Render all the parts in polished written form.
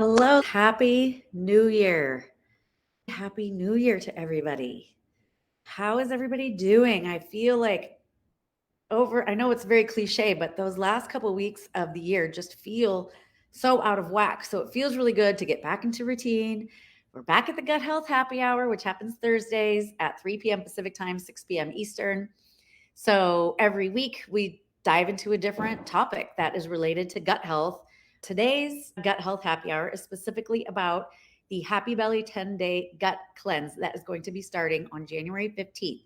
Hello, happy new year. Happy new year to everybody. How is everybody doing? I feel like I know it's very cliche, but those last couple weeks of the year just feel so out of whack. So it feels really good to get back into routine. We're back at the Gut Health Happy Hour, which happens Thursdays at 3 p.m. Pacific Time, 6 p.m. Eastern. So every week we dive into a different topic that is related to gut health. Today's Gut Health Happy Hour is specifically about the Happy Belly 10-day gut cleanse that is going to be starting on January 15th.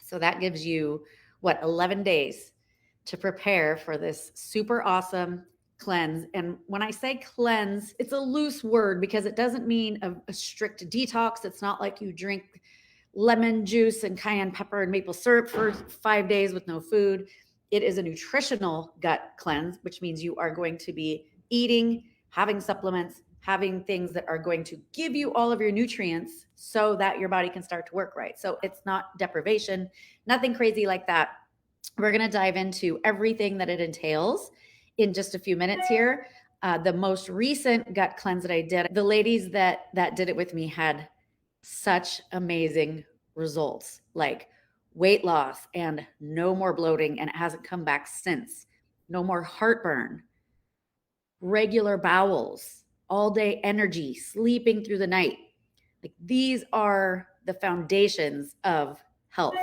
So that gives you 11 days to prepare for this super awesome cleanse. And when I say cleanse, it's a loose word because it doesn't mean a strict detox. It's not like you drink lemon juice and cayenne pepper and maple syrup for 5 days with no food. It is a nutritional gut cleanse, which means you are going to be eating, having supplements, having things that are going to give you all of your nutrients so that your body can start to work right. So it's not deprivation, nothing crazy like that. We're going to dive into everything that it entails in just a few minutes here. The most recent gut cleanse that I did, the ladies that did it with me had such amazing results, like weight loss and no more bloating, and it hasn't come back since. No more heartburn, regular bowels, all day energy, sleeping through the night. Like these are the foundations of health.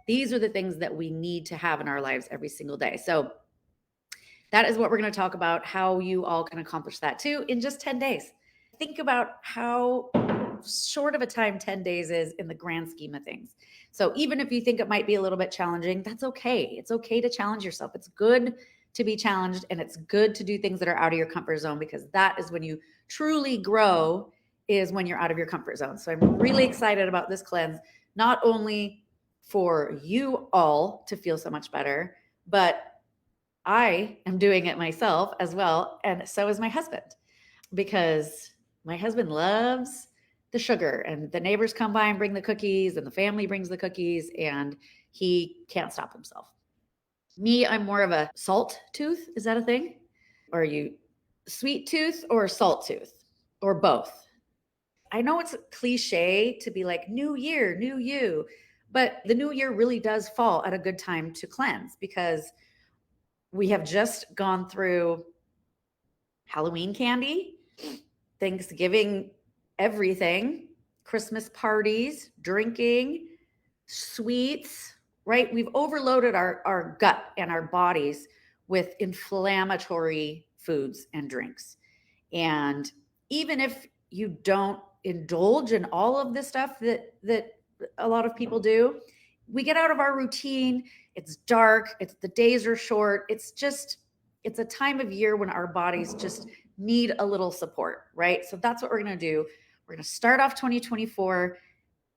These are the things that we need to have in our lives every single day. So that is what we're going to talk about, how you all can accomplish that too in just 10 days. Think about how short of a time 10 days is in the grand scheme of things. So even if you think it might be a little bit challenging, that's okay. It's okay to challenge yourself. It's good to be challenged, and it's good to do things that are out of your comfort zone, because that is when you truly grow, is when you're out of your comfort zone. So I'm really excited about this cleanse, not only for you all to feel so much better, but I am doing it myself as well. And so is my husband, because my husband loves the sugar, and the neighbors come by and bring the cookies, and the family brings the cookies, and he can't stop himself. Me, I'm more of a salt tooth. Is that a thing? Or are you sweet tooth or salt tooth or both? I know it's cliche to be like, new year, new you, but the new year really does fall at a good time to cleanse, because we have just gone through Halloween candy, Thanksgiving, everything, Christmas parties, drinking, sweets, right? We've overloaded our gut and our bodies with inflammatory foods and drinks. And even if you don't indulge in all of this stuff that a lot of people do, we get out of our routine. It's dark, the days are short. It's a time of year when our bodies just need a little support, right? So that's what we're going to do. We're going to start off 2024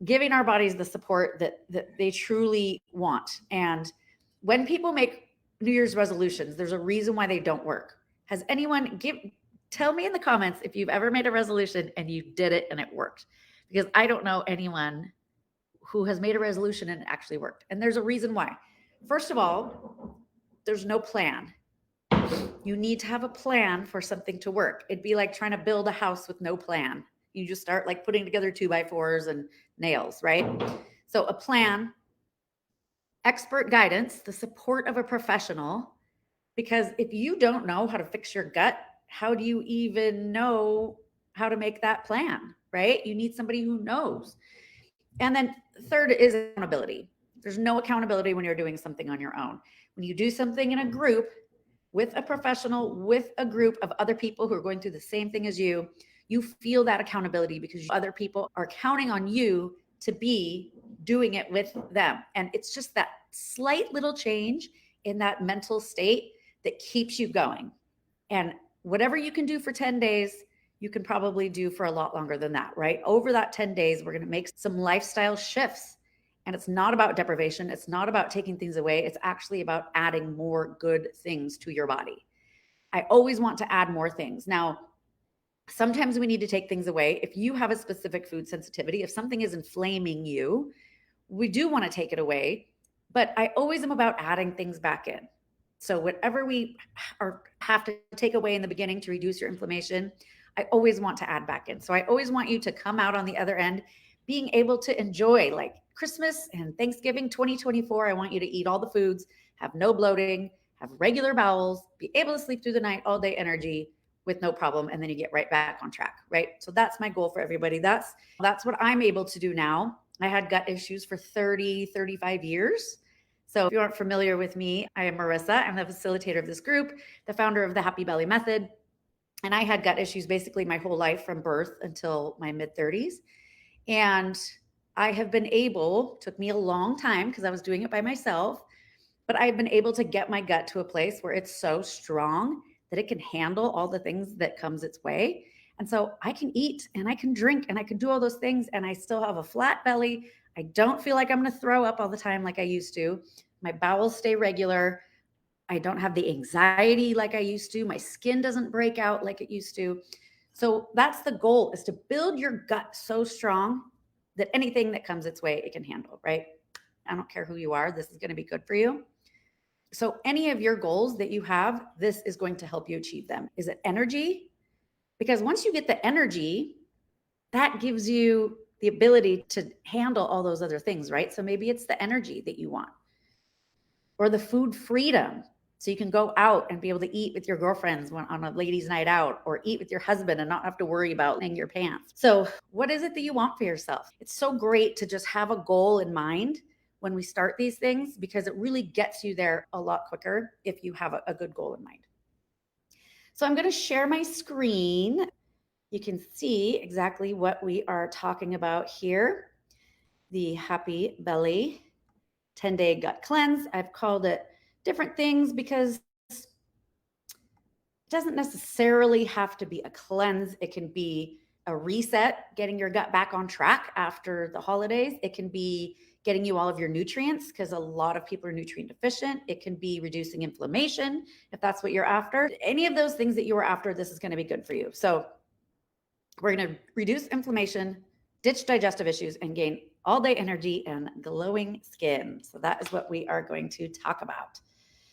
giving our bodies the support that they truly want. And when people make New Year's resolutions, there's a reason why they don't work. Has anyone tell me in the comments if you've ever made a resolution and you did it and it worked? Because I don't know anyone who has made a resolution and it actually worked. And there's a reason why. First of all, there's no plan. You need to have a plan for something to work. It'd be like trying to build a house with no plan. You just start like putting together 2x4s and nails, right? So a plan, expert guidance, the support of a professional, because if you don't know how to fix your gut, how do you even know how to make that plan, right? You need somebody who knows. And then third is accountability. There's no accountability when you're doing something on your own. When you do something in a group with a professional, with a group of other people who are going through the same thing as you, you feel that accountability because other people are counting on you to be doing it with them. And it's just that slight little change in that mental state that keeps you going. And whatever you can do for 10 days, you can probably do for a lot longer than that, right? Over that 10 days, we're going to make some lifestyle shifts. And it's not about deprivation. It's not about taking things away. It's actually about adding more good things to your body. I always want to add more things. Now, sometimes we need to take things away. If you have a specific food sensitivity, if something is inflaming you, we do want to take it away. But I always am about adding things back in. So whatever we have to take away in the beginning to reduce your inflammation, I always want to add back in. So I always want you to come out on the other end being able to enjoy like Christmas and Thanksgiving 2024. I want you to eat all the foods, have no bloating, have regular bowels, be able to sleep through the night, all day energy with no problem. And then you get right back on track, right? So that's my goal for everybody. That's what I'm able to do now. I had gut issues for 30, 35 years. So if you aren't familiar with me, I am Marissa. I'm the facilitator of this group, the founder of the Happy Belly Method. And I had gut issues basically my whole life from birth until my mid 30s. And I have been able, took me a long time because I was doing it by myself, but I've been able to get my gut to a place where it's so strong that it can handle all the things that comes its way. And so I can eat and I can drink and I can do all those things and I still have a flat belly. I don't feel like I'm going to throw up all the time like I used to. My bowels stay regular. I don't have the anxiety like I used to. My skin doesn't break out like it used to. So that's the goal, is to build your gut so strong that anything that comes its way, it can handle, right? I don't care who you are. This is going to be good for you. So any of your goals that you have, this is going to help you achieve them. Is it energy? Because once you get the energy, that gives you the ability to handle all those other things, right? So maybe it's the energy that you want, or the food freedom. So you can go out and be able to eat with your girlfriends on a ladies' night out, or eat with your husband and not have to worry about laying your pants. So what is it that you want for yourself? It's so great to just have a goal in mind when we start these things, because it really gets you there a lot quicker if you have a good goal in mind. So I'm going to share my screen. You can see exactly what we are talking about here. The Happy Belly 10-day gut cleanse. I've called it different things because it doesn't necessarily have to be a cleanse. It can be a reset, getting your gut back on track after the holidays. It can be getting you all of your nutrients, because a lot of people are nutrient deficient. It can be reducing inflammation if that's what you're after. Any of those things that you are after, this is going to be good for you. So we're going to reduce inflammation, ditch digestive issues, and gain all day energy and glowing skin. So that is what we are going to talk about.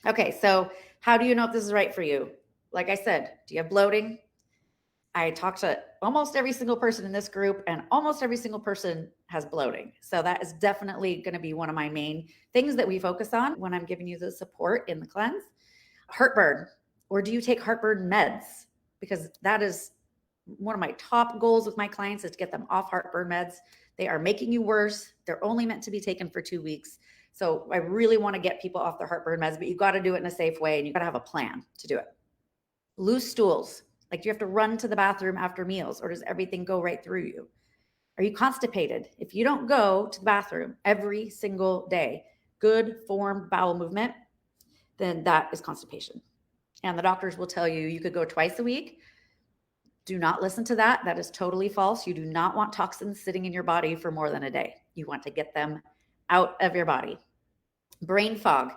Okay, so how do you know if this is right for you? Like I said, do you have bloating? I talked to almost every single person in this group, and almost every single person has bloating. So that is definitely going to be one of my main things that we focus on when I'm giving you the support in the cleanse. Heartburn, or do you take heartburn meds? Because that is one of my top goals with my clients, is to get them off heartburn meds. They are making you worse. They're only meant to be taken for 2 weeks. So I really want to get people off their heartburn meds, but you've got to do it in a safe way, and you've got to have a plan to do it. Loose stools. Like, do you have to run to the bathroom after meals, or does everything go right through you? Are you constipated? If you don't go to the bathroom every single day, good formed bowel movement, then that is constipation. And the doctors will tell you could go twice a week. Do not listen to that. That is totally false. You do not want toxins sitting in your body for more than a day. You want to get them out of your body. Brain fog.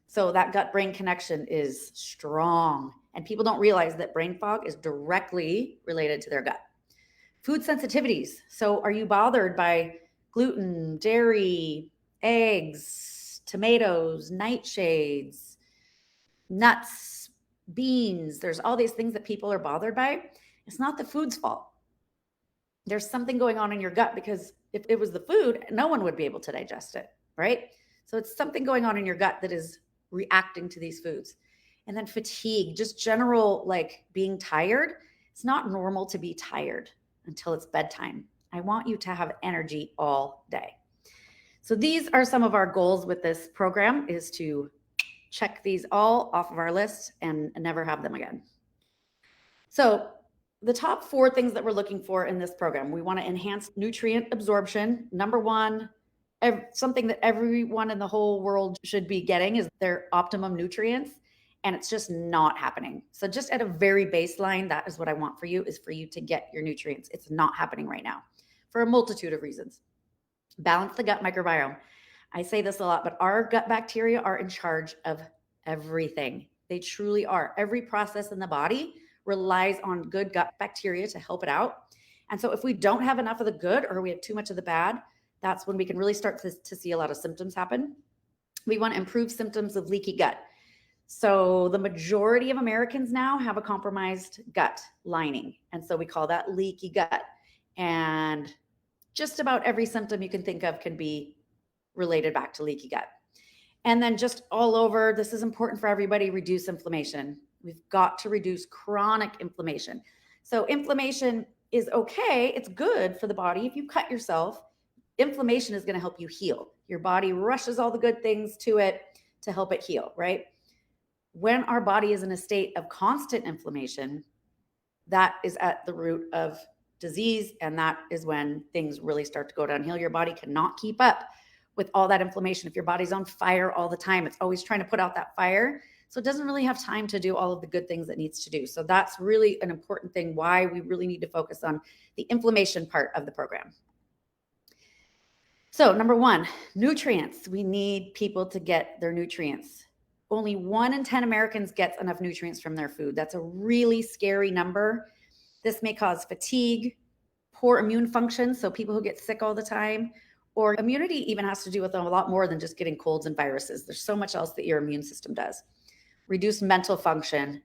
So that gut-brain connection is strong, and people don't realize that brain fog is directly related to their gut. Food sensitivities. So are you bothered by gluten, dairy, eggs, tomatoes, nightshades, nuts, beans? There's all these things that people are bothered by. It's not the food's fault. There's something going on in your gut, because if it was the food, no one would be able to digest it, right? So it's something going on in your gut that is reacting to these foods. And then fatigue, just general, like being tired. It's not normal to be tired until it's bedtime. I want you to have energy all day. So these are some of our goals with this program, is to check these all off of our list and never have them again. So the top 4 things that we're looking for in this program: we want to enhance nutrient absorption. Number 1, something that everyone in the whole world should be getting is their optimum nutrients, and it's just not happening. So just at a very baseline, that is what I want for you, is for you to get your nutrients. It's not happening right now for a multitude of reasons. Balance the gut microbiome. I say this a lot, but our gut bacteria are in charge of everything. They truly are. Every process in the body relies on good gut bacteria to help it out. And so if we don't have enough of the good, or we have too much of the bad, that's when we can really start to see a lot of symptoms happen. We want to improve symptoms of leaky gut. So the majority of Americans now have a compromised gut lining. And so we call that leaky gut. And just about every symptom you can think of can be related back to leaky gut. And then just all over, this is important for everybody, reduce inflammation. We've got to reduce chronic inflammation. So inflammation is okay. It's good for the body. If you cut yourself, inflammation is going to help you heal. Your body rushes all the good things to it to help it heal, right? When our body is in a state of constant inflammation, that is at the root of disease. And that is when things really start to go downhill. Your body cannot keep up with all that inflammation. If your body's on fire all the time, it's always trying to put out that fire. So it doesn't really have time to do all of the good things it needs to do. So that's really an important thing, why we really need to focus on the inflammation part of the program. So number one, nutrients. We need people to get their nutrients. Only 1 in 10 Americans gets enough nutrients from their food. That's a really scary number. This may cause fatigue, poor immune function, so people who get sick all the time, or immunity even has to do with a lot more than just getting colds and viruses. There's so much else that your immune system does. Reduced mental function,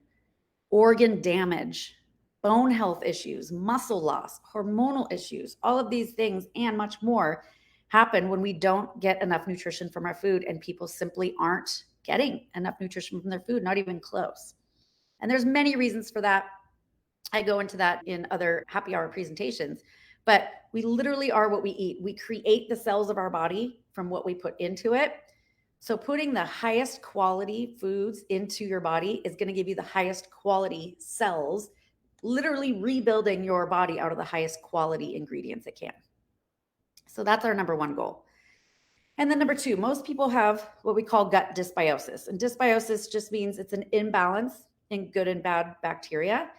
organ damage, bone health issues, muscle loss, hormonal issues, all of these things and much more happen when we don't get enough nutrition from our food, and people simply aren't getting enough nutrition from their food, not even close. And there's many reasons for that. I go into that in other happy hour presentations, but we literally are what we eat. We create the cells of our body from what we put into it. So putting the highest quality foods into your body is going to give you the highest quality cells, literally rebuilding your body out of the highest quality ingredients it can. So that's our number one goal. And then number two, most people have what we call gut dysbiosis. And dysbiosis just means it's an imbalance in good and bad bacteria.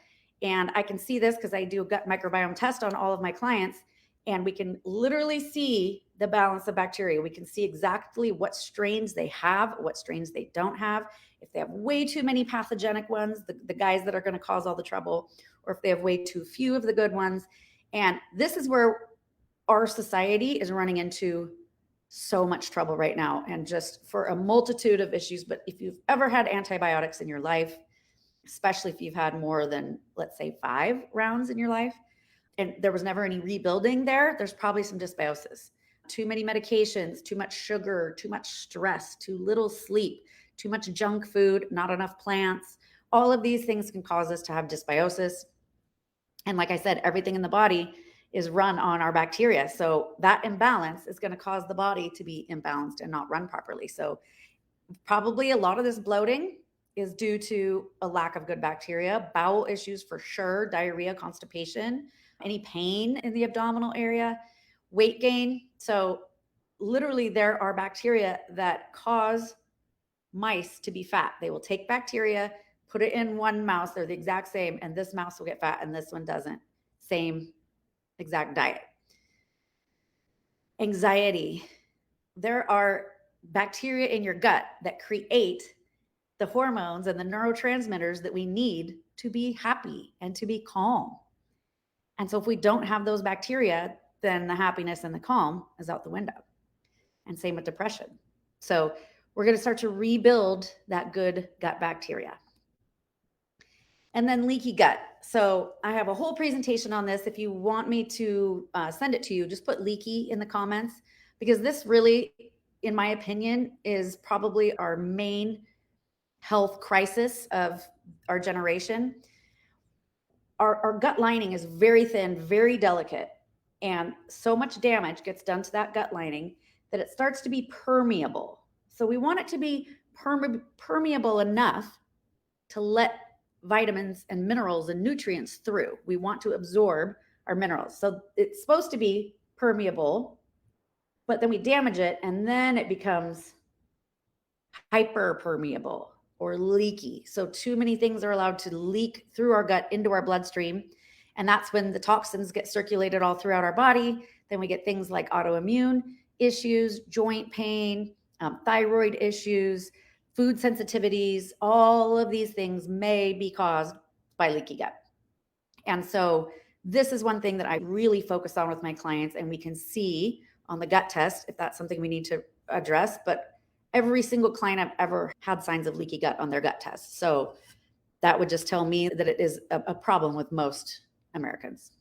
And I can see this because I do a gut microbiome test on all of my clients, and we can literally see the balance of bacteria. We can see exactly what strains they have, what strains they don't have. If they have way too many pathogenic ones, the guys that are going to cause all the trouble, or if they have way too few of the good ones. And this is where our society is running into so much trouble right now, and just for a multitude of issues. But if you've ever had antibiotics in your life, especially if you've had more than, let's say, 5 rounds in your life, and there was never any rebuilding there's probably some dysbiosis. Too many medications, too much sugar, too much stress, too little sleep, too much junk food, not enough plants. All of these things can cause us to have dysbiosis. And like I said, everything in the body is run on our bacteria. So that imbalance is going to cause the body to be imbalanced and not run properly. So probably a lot of this bloating is due to a lack of good bacteria, bowel issues for sure, diarrhea, constipation, any pain in the abdominal area, weight gain. So literally there are bacteria that cause mice to be fat. They will take bacteria, put it in one mouse, they're the exact same, and this mouse will get fat and this one doesn't. Same exact diet. Anxiety. There are bacteria in your gut that create the hormones and the neurotransmitters that we need to be happy and to be calm. And so if we don't have those bacteria, then the happiness and the calm is out the window. And same with depression. So we're going to start to rebuild that good gut bacteria. And then leaky gut. So I have a whole presentation on this. If you want me to send it to you, just put leaky in the comments, because this really, in my opinion, is probably our main health crisis of our generation. Our gut lining is very thin, very delicate, and so much damage gets done to that gut lining that it starts to be permeable. So we want it to be permeable enough to let vitamins and minerals and nutrients through. We want to absorb our minerals. So it's supposed to be permeable, but then we damage it and then it becomes hyperpermeable or leaky. So too many things are allowed to leak through our gut into our bloodstream. And that's when the toxins get circulated all throughout our body. Then we get things like autoimmune issues, joint pain, thyroid issues, food sensitivities. All of these things may be caused by leaky gut. And so this is one thing that I really focus on with my clients, and we can see on the gut test if that's something we need to address. But Every single client I've ever had signs of leaky gut on their gut test. So that would just tell me that it is a problem with most Americans.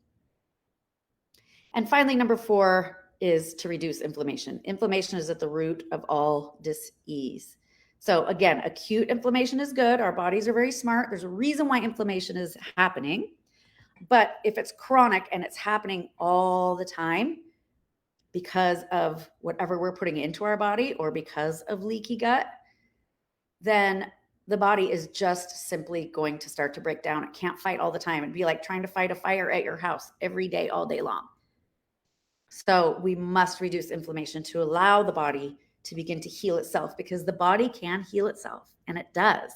And finally, number 4 is to reduce inflammation. Inflammation is at the root of all disease. So again, acute inflammation is good. Our bodies are very smart. There's a reason why inflammation is happening. But if it's chronic and it's happening all the time because of whatever we're putting into our body or because of leaky gut, then the body is just simply going to start to break down. It can't fight all the time. It'd be like trying to fight a fire at your house every day, all day long. So we must reduce inflammation to allow the body to begin to heal itself, because the body can heal itself, and it does.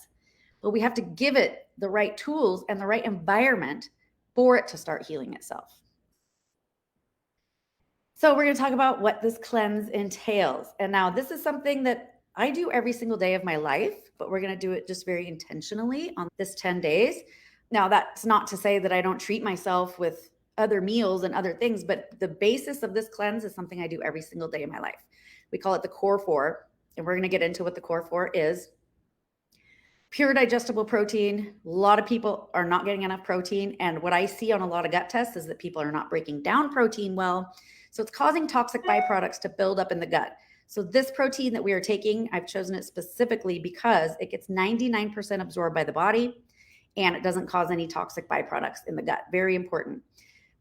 But we have to give it the right tools and the right environment for it to start healing itself. So we're going to talk about what this cleanse entails. And now this is something that I do every single day of my life, but we're going to do it just very intentionally on this 10 days. Now, that's not to say that I don't treat myself with other meals and other things, but the basis of this cleanse is something I do every single day of my life. We call it the Core 4, and we're going to get into what the Core 4 is. Pure digestible protein. A lot of people are not getting enough protein, and what I see on a lot of gut tests is that people are not breaking down protein well, so it's causing toxic byproducts to build up in the gut. So this protein that we are taking, I've chosen it specifically because it gets 99% absorbed by the body, and it doesn't cause any toxic byproducts in the gut. Very important.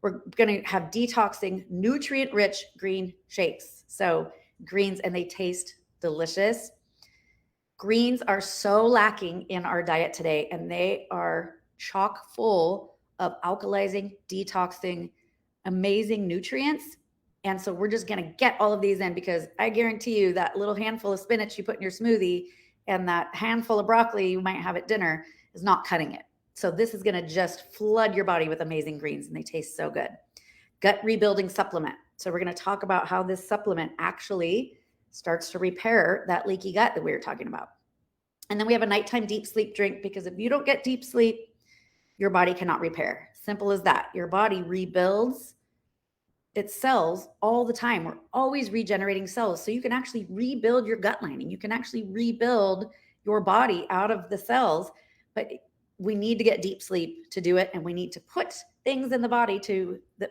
We're going to have detoxing, nutrient-rich green shakes. So greens, and they taste delicious. Greens are so lacking in our diet today, and they are chock full of alkalizing, detoxing, amazing nutrients. And so we're just going to get all of these in, because I guarantee you that little handful of spinach you put in your smoothie and that handful of broccoli you might have at dinner is not cutting it. So this is going to just flood your body with amazing greens, and they taste so good. Gut rebuilding supplement. So we're going to talk about how this supplement actually starts to repair that leaky gut that we were talking about. And then we have a nighttime deep sleep drink, because if you don't get deep sleep, your body cannot repair. Simple as that. Your body rebuilds its cells all the time. We're always regenerating cells. So you can actually rebuild your gut lining. You can actually rebuild your body out of the cells, but we need to get deep sleep to do it. And we need to put things in the body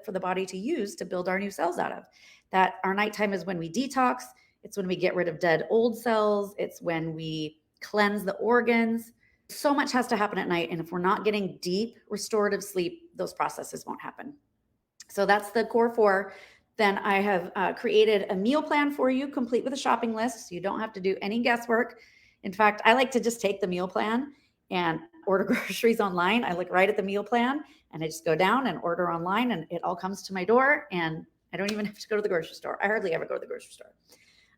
for the body to use to build our new cells out of. That our nighttime is when we detox. It's when we get rid of dead old cells. It's when we cleanse the organs. So much has to happen at night. And if we're not getting deep restorative sleep, those processes won't happen. So that's the Core 4. Then I have created a meal plan for you, complete with a shopping list. So you don't have to do any guesswork. In fact, I like to just take the meal plan and order groceries online. I look right at the meal plan and I just go down and order online, and it all comes to my door, and I don't even have to go to the grocery store. I hardly ever go to the grocery store.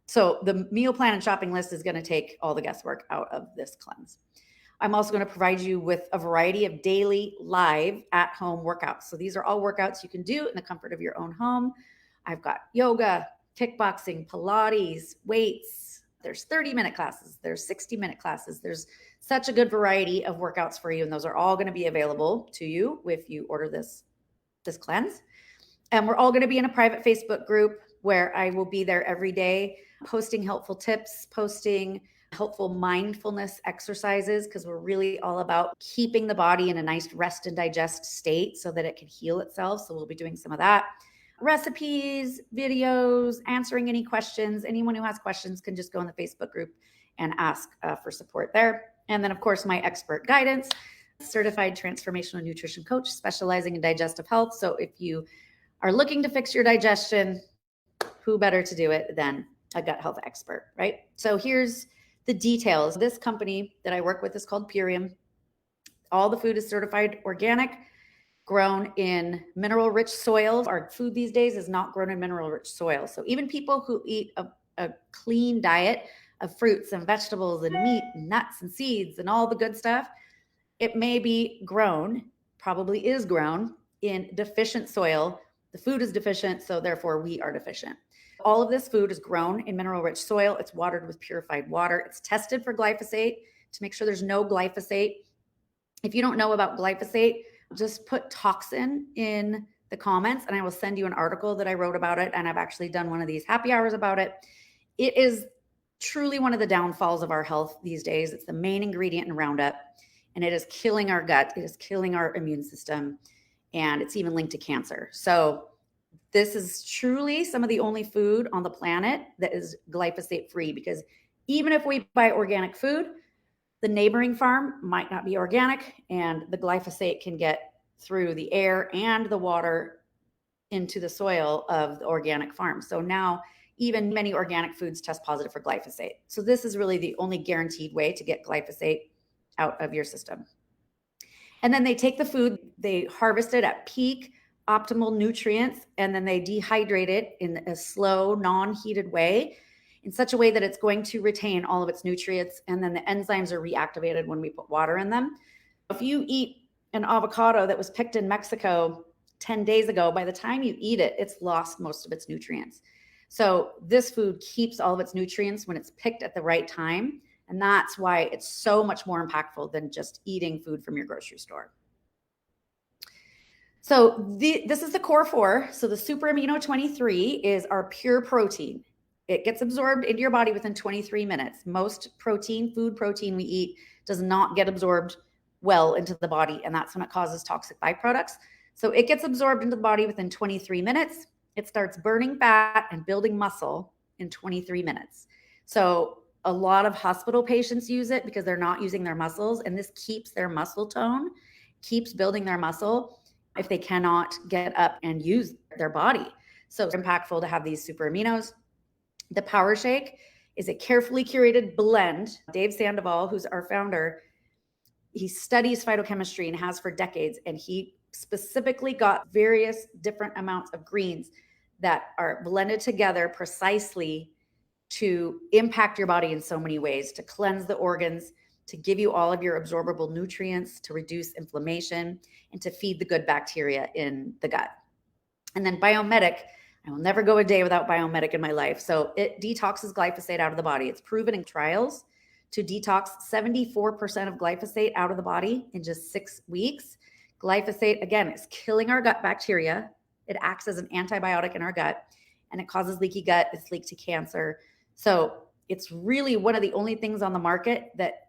So the meal plan and shopping list is going to take all the guesswork out of this cleanse. I'm also going to provide you with a variety of daily live at-home workouts. So these are all workouts you can do in the comfort of your own home. I've got yoga, kickboxing, Pilates, weights. There's 30-minute classes. There's 60-minute classes. There's such a good variety of workouts for you, and those are all going to be available to you if you order this cleanse. And we're all going to be in a private Facebook group where I will be there every day, posting helpful tips, posting helpful mindfulness exercises, because we're really all about keeping the body in a nice rest and digest state so that it can heal itself. So we'll be doing some of that. Recipes, videos, answering any questions. Anyone who has questions can just go in the Facebook group and ask for support there. And then, of course, my expert guidance, certified transformational nutrition coach specializing in digestive health. So if you are looking to fix your digestion, who better to do it than a gut health expert, right? So here's the details. This company that I work with is called Purium. All the food is certified organic, grown in mineral-rich soil. Our food these days is not grown in mineral-rich soil. So even people who eat a clean diet of fruits and vegetables and meat and nuts and seeds and all the good stuff, it may be grown, probably is grown in deficient soil. The food is deficient, so therefore we are deficient. All of this food is grown in mineral-rich soil. It's watered with purified water. It's tested for glyphosate to make sure there's no glyphosate. If you don't know about glyphosate, just put toxin in the comments and I will send you an article that I wrote about it. And I've actually done one of these happy hours about it. It is truly one of the downfalls of our health these days. It's the main ingredient in Roundup, and it is killing our gut. It is killing our immune system, and it's even linked to cancer. So this is truly some of the only food on the planet that is glyphosate free, because even if we buy organic food, the neighboring farm might not be organic, and the glyphosate can get through the air and the water into the soil of the organic farm. So now even many organic foods test positive for glyphosate. So this is really the only guaranteed way to get glyphosate out of your system. And then they take the food, they harvest it at peak optimal nutrients, and then they dehydrate it in a slow, non-heated way in such a way that it's going to retain all of its nutrients, and then the enzymes are reactivated when we put water in them. If you eat an avocado that was picked in Mexico 10 days ago, by the time you eat it, it's lost most of its nutrients. So this food keeps all of its nutrients when it's picked at the right time. And that's why it's so much more impactful than just eating food from your grocery store. So this is the core 4. So the super amino 23 is our pure protein. It gets absorbed into your body within 23 minutes. Most protein, food protein we eat, does not get absorbed well into the body, and that's when it causes toxic byproducts. So it gets absorbed into the body within 23 minutes. It starts burning fat and building muscle in 23 minutes. So a lot of hospital patients use it because they're not using their muscles, and this keeps their muscle tone, keeps building their muscle if they cannot get up and use their body. So it's impactful to have these super aminos. The Power Shake is a carefully curated blend. Dave Sandoval, who's our founder, he studies phytochemistry and has for decades, and he specifically got various different amounts of greens that are blended together precisely to impact your body in so many ways, to cleanse the organs, to give you all of your absorbable nutrients, to reduce inflammation, and to feed the good bacteria in the gut. And then Biomedic, I will never go a day without Biomedic in my life. So it detoxes glyphosate out of the body. It's proven in trials to detox 74% of glyphosate out of the body in just 6 weeks. Glyphosate, again, is killing our gut bacteria. It acts as an antibiotic in our gut, and it causes leaky gut. It's linked to cancer. So it's really one of the only things on the market that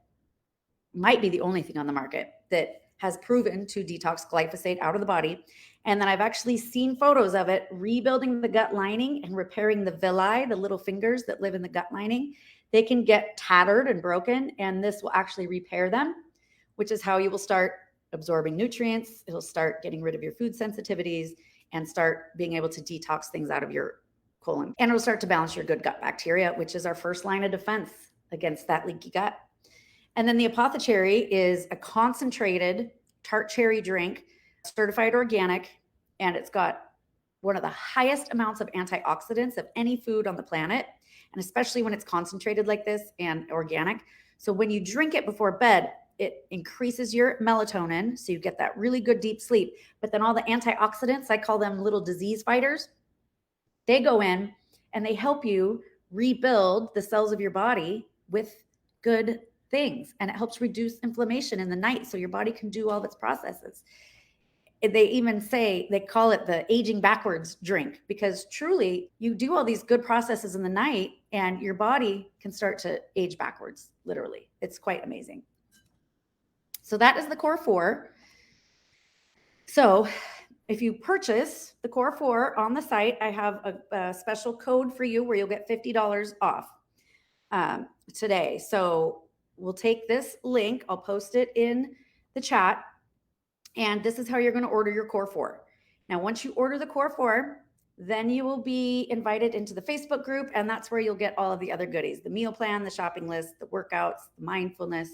might be the only thing on the market that has proven to detox glyphosate out of the body. And then I've actually seen photos of it rebuilding the gut lining and repairing the villi, the little fingers that live in the gut lining. They can get tattered and broken, and this will actually repair them, which is how you will start absorbing nutrients. It'll start getting rid of your food sensitivities and start being able to detox things out of your colon. And it'll start to balance your good gut bacteria, which is our first line of defense against that leaky gut. And then the Apothecary is a concentrated tart cherry drink, certified organic, and it's got one of the highest amounts of antioxidants of any food on the planet, and especially when it's concentrated like this and organic. So when you drink it before bed, it increases your melatonin, so you get that really good deep sleep. But then all the antioxidants, I call them little disease fighters, they go in and they help you rebuild the cells of your body with good things, and it helps reduce inflammation in the night so your body can do all of its processes. They even say, they call it the aging backwards drink, because truly you do all these good processes in the night and your body can start to age backwards, literally. It's quite amazing. So that is the Core 4. So if you purchase the Core 4 on the site, I have a special code for you where you'll get $50 off today. So we'll take this link, I'll post it in the chat, and this is how you're going to order your Core 4. Now, once you order the Core 4, then you will be invited into the Facebook group, and that's where you'll get all of the other goodies, the meal plan, the shopping list, the workouts, the mindfulness,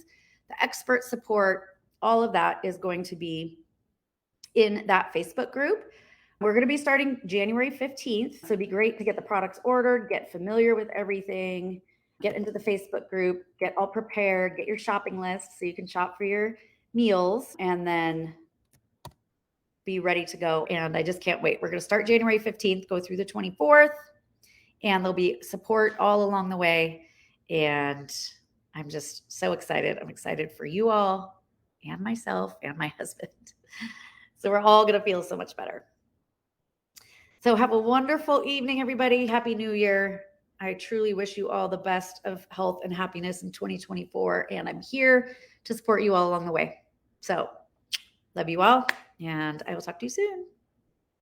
the expert support. All of that is going to be in that Facebook group. We're going to be starting January 15th, so it'd be great to get the products ordered, get familiar with everything, get into the Facebook group, get all prepared, get your shopping list so you can shop for your meals, and then be ready to go. And I just can't wait. We're going to start January 15th, go through the 24th, and there'll be support all along the way. And I'm just so excited. I'm excited for you all and myself and my husband. So we're all going to feel so much better. So have a wonderful evening, everybody. Happy New Year. I truly wish you all the best of health and happiness in 2024. And I'm here to support you all along the way. So, love you all, and I will talk to you soon.